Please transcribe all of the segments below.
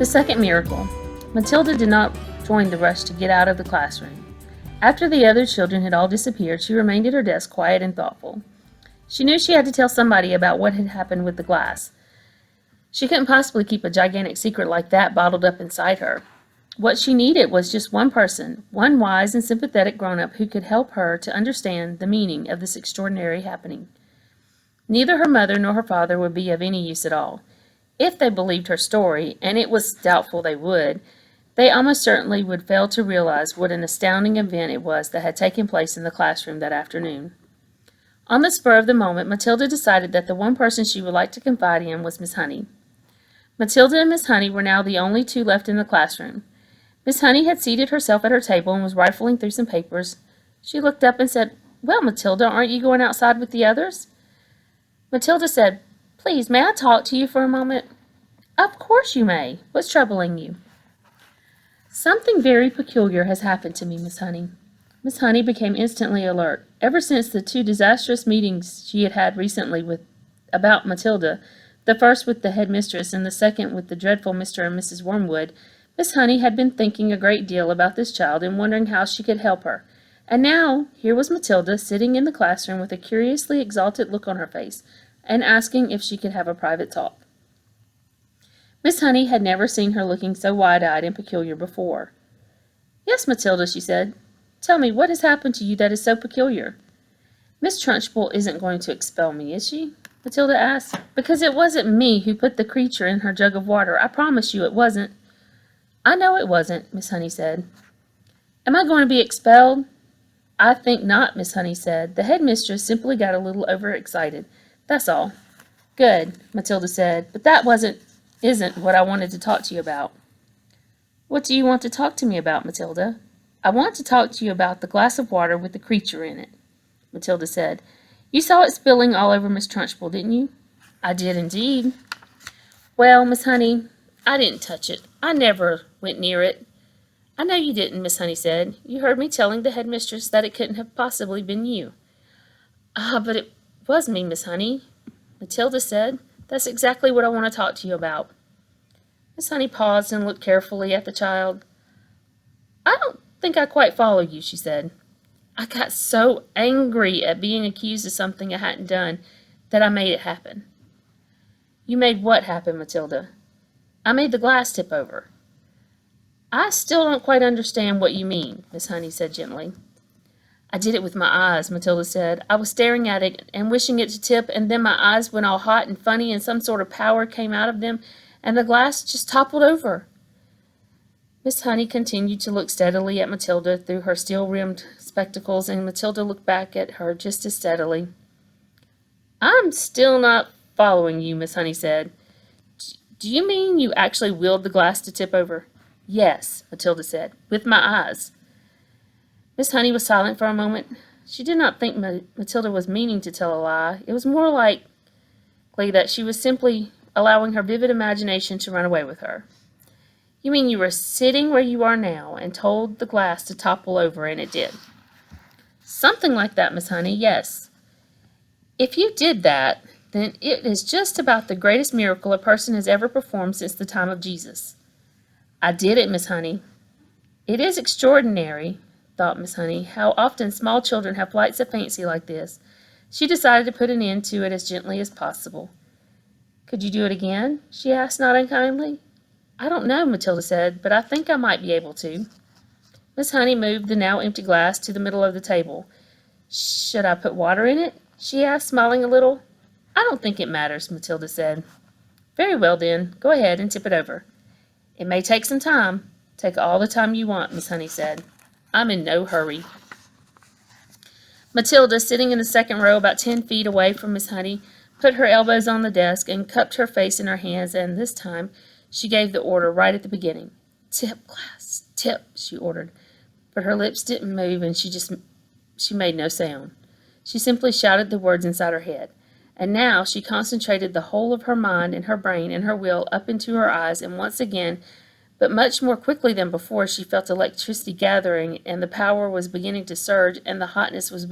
second miracle. Matilda did not join the rush to get out of the classroom. After the other children had all disappeared, she remained at her desk quiet and thoughtful. She knew she had to tell somebody about what had happened with the glass. She couldn't possibly keep a gigantic secret like that bottled up inside her. What she needed was just one person, one wise and sympathetic grown-up who could help her to understand the meaning of this extraordinary happening. Neither her mother nor her father would be of any use at all. If they believed her story, and it was doubtful they would, they almost certainly would fail to realize what an astounding event it was that had taken place in the classroom that afternoon. On the spur of the moment, Matilda decided that the one person she would like to confide in was Miss Honey. Matilda and Miss Honey were now the only two left in the classroom. Miss Honey had seated herself at her table and was rifling through some papers. She looked up and said, "Well, Matilda, aren't you going outside with the others?" Matilda said, "Please, may I talk to you for a moment?" "Of course you may. What's troubling you?" "Something very peculiar has happened to me, Miss Honey." Miss Honey became instantly alert. Ever since the two disastrous meetings she had had recently about Matilda, the first with the headmistress and the second with the dreadful Mr. and Mrs. Wormwood, Miss Honey had been thinking a great deal about this child and wondering how she could help her. And now, here was Matilda sitting in the classroom with a curiously exalted look on her face, and asking if she could have a private talk. Miss Honey had never seen her looking so wide-eyed and peculiar before. "Yes, Matilda," she said. "Tell me, what has happened to you that is so peculiar?" "Miss Trunchbull isn't going to expel me, is she?" Matilda asked. "Because it wasn't me who put the creature in her jug of water. I promise you it wasn't." "I know it wasn't," Miss Honey said. "Am I going to be expelled?" "I think not," Miss Honey said. "The headmistress simply got a little overexcited. That's all." "Good," Matilda said. "But that isn't what I wanted to talk to you about." "What do you want to talk to me about, Matilda?" "I want to talk to you about the glass of water with the creature in it," Matilda said. "You saw it spilling all over Miss Trunchbull, didn't you?" "I did indeed." "Well, Miss Honey, I didn't touch it. I never went near it." "I know you didn't," Miss Honey said. "You heard me telling the headmistress that it couldn't have possibly been you." "Ah, but it was me, Miss Honey," Matilda said. "That's exactly what I want to talk to you about." Miss Honey paused and looked carefully at the child. "I don't think I quite follow you," she said. "I got so angry at being accused of something I hadn't done that I made it happen." "You made what happen, Matilda?" "I made the glass tip over." "I still don't quite understand what you mean," Miss Honey said gently. "I did it with my eyes," Matilda said. "I was staring at it and wishing it to tip, and then my eyes went all hot and funny, and some sort of power came out of them, and the glass just toppled over." Miss Honey continued to look steadily at Matilda through her steel-rimmed spectacles, and Matilda looked back at her just as steadily. "I'm still not following you," Miss Honey said. "Do you mean you actually willed the glass to tip over?" "Yes," Matilda said, "with my eyes." Miss Honey was silent for a moment. She did not think Matilda was meaning to tell a lie. It was more likely that she was simply allowing her vivid imagination to run away with her. "You mean you were sitting where you are now and told the glass to topple over, and it did?" "Something like that, Miss Honey, yes." "If you did that, then it is just about the greatest miracle a person has ever performed since the time of Jesus." "I did it, Miss Honey." "It is extraordinary," thought Miss Honey, "how often small children have flights of fancy like this." She decided to put an end to it as gently as possible. "Could you do it again?" she asked, not unkindly. "I don't know," Matilda said, "but I think I might be able to." Miss Honey moved the now empty glass to the middle of the table. "Should I put water in it?" she asked, smiling a little. "I don't think it matters," Matilda said. "Very well, then. Go ahead and tip it over." "It may take some time." "Take all the time you want," Miss Honey said. "I'm in no hurry." Matilda, sitting in the second row about 10 feet away from Miss Honey, put her elbows on the desk and cupped her face in her hands, and this time she gave the order right at the beginning. "Tip, glass, tip," she ordered. But her lips didn't move, and she made no sound. She simply shouted the words inside her head. And now she concentrated the whole of her mind and her brain and her will up into her eyes, and once again, but much more quickly than before, she felt electricity gathering, and the power was beginning to surge, and the hotness was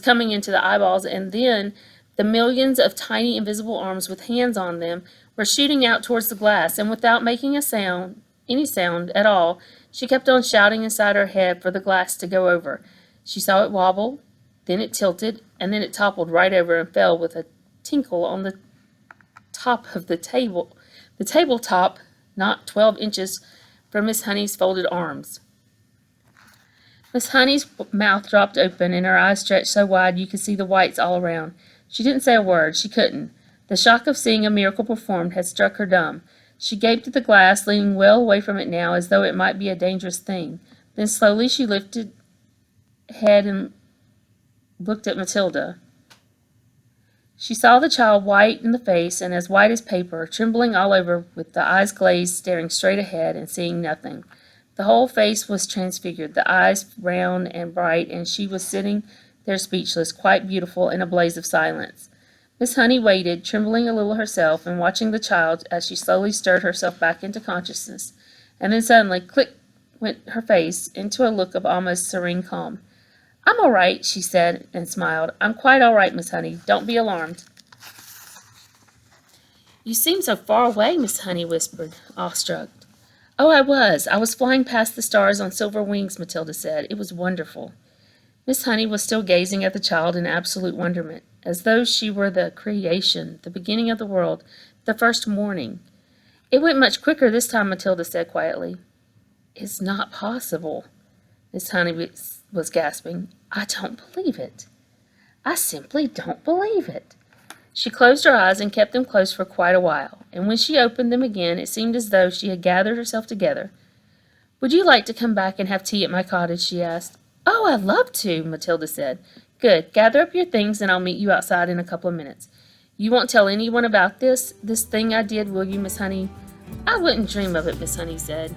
coming into the eyeballs, and then the millions of tiny invisible arms with hands on them were shooting out towards the glass, and without making any sound at all, she kept on shouting inside her head for the glass to go over. She saw it wobble, then it tilted, and then it toppled right over and fell with a tinkle on the top of the table. The tabletop, not 12 inches from Miss Honey's folded arms. Miss Honey's mouth dropped open, and her eyes stretched so wide you could see the whites all around. She didn't say a word. She couldn't. The shock of seeing a miracle performed had struck her dumb. She gaped at the glass, leaning well away from it now, as though it might be a dangerous thing. Then slowly she lifted head and looked at Matilda. She saw the child white in the face and as white as paper, trembling all over, with the eyes glazed, staring straight ahead and seeing nothing. The whole face was transfigured, the eyes round and bright, and she was sitting there speechless, quite beautiful, in a blaze of silence. Miss Honey waited, trembling a little herself, and watching the child as she slowly stirred herself back into consciousness. And then suddenly, click, went her face into a look of almost serene calm. "I'm all right," she said, and smiled. "I'm quite all right, Miss Honey. Don't be alarmed." "You seem so far away," Miss Honey whispered, awestruck. "Oh, I was flying past the stars on silver wings," Matilda said. "It was wonderful." Miss Honey was still gazing at the child in absolute wonderment, as though she were the creation, the beginning of the world, the first morning. "It went much quicker this time," Matilda said quietly. "It's not possible," Miss Honey was gasping. "I don't believe it. I simply don't believe it." She closed her eyes and kept them closed for quite a while, and when she opened them again it seemed as though she had gathered herself together. "Would you like to come back and have tea at my cottage?" she asked. "Oh, I'd love to," Matilda said. "Good. Gather up your things and I'll meet you outside in a couple of minutes. You won't tell anyone about this thing I did, will you, Miss Honey?" "I wouldn't dream of it," Miss Honey said.